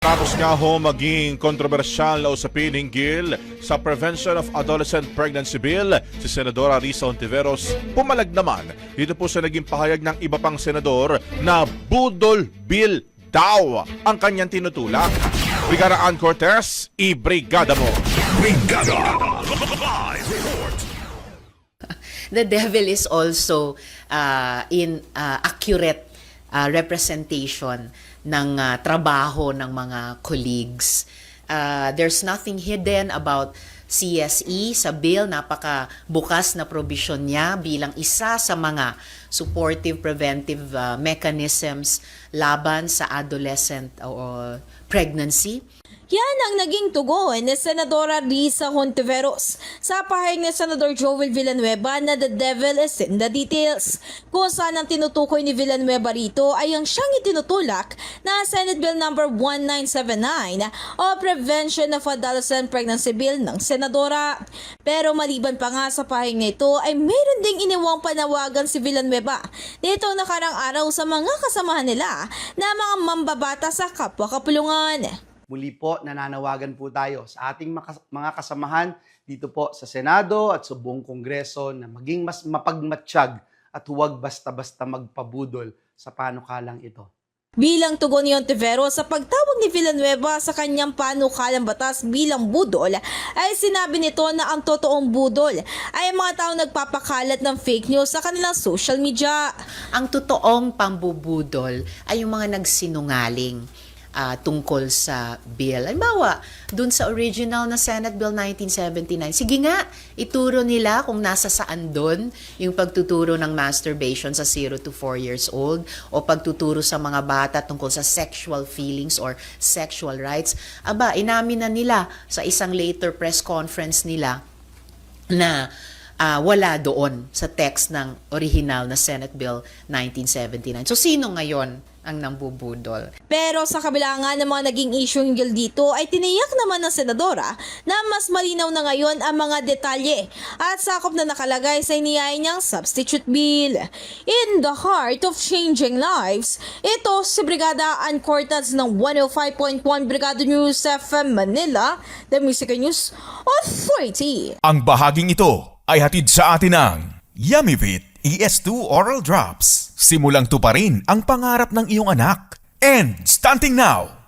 Tapos nga ho maging kontrobersyal na usapin hinggil sa Prevention of Adolescent Pregnancy Bill, si Senadora Risa Hontiveros pumalag naman. Dito po sa naging pahayag ng iba pang senador na budol bill daw ang kanyang tinutulak. Brigada Ann Cortez, i-brigada mo! Brigada! Live report! The devil is also in accurate representation ng trabaho ng mga colleagues. There's nothing hidden about CSE sa bill. Napaka-bukas na provision niya bilang isa sa mga supportive preventive mechanisms laban sa adolescent pregnancy. Yan ang naging tugon ni Senadora Risa Hontiveros sa pahayag ni Senador Joel Villanueva na the devil is in the details. Kung saan ang tinutukoy ni Villanueva rito ay ang siyang itinutulak na Senate Bill No. 1979 o Prevention of Adolescent Pregnancy Bill ng Senadora. Pero maliban pa nga sa pahayag nito ay mayroon ding iniwang panawagan si Villanueva nitong nakarang araw sa mga kasamahan nila na mga mambabata sa kapwa kapulungan. Muli po, nananawagan po tayo sa ating mga kasamahan dito po sa Senado at sa buong Kongreso na maging mas mapagmatsyag at huwag basta-basta magpabudol sa panukalang ito. Bilang tugon ni Hontiveros sa pagtawag ni Villanueva sa kanyang panukalang batas bilang budol, ay sinabi nito na ang totoong budol ay mga tao nagpapakalat ng fake news sa kanilang social media. Ang totoong pambubudol ay yung mga nagsinungaling tungkol sa bill. Halimbawa, dun sa original na Senate Bill 1979, sige nga, ituro nila kung nasa saan dun yung pagtuturo ng masturbation sa 0 to 4 years old o pagtuturo sa mga bata tungkol sa sexual feelings or sexual rights. Aba, inamin na nila sa isang later press conference nila na wala doon sa text ng original na Senate Bill 1979. So, sino ngayon ang nambubudol? Pero sa kabila nga ng mga naging issue hinggil dito ay tiniyak naman ng senadora na mas malinaw na ngayon ang mga detalye at sakop na nakalagay sa iniyay niyang substitute bill. In the heart of changing lives, ito si Brigada Ann Cortez ng 105.1 Brigada News FM Manila, The Music News Authority. Ang bahaging ito ay hatid sa atin ng Yummyvit ES2 Oral Drops. Simulang tuparin ang pangarap ng iyong anak. And stunting now,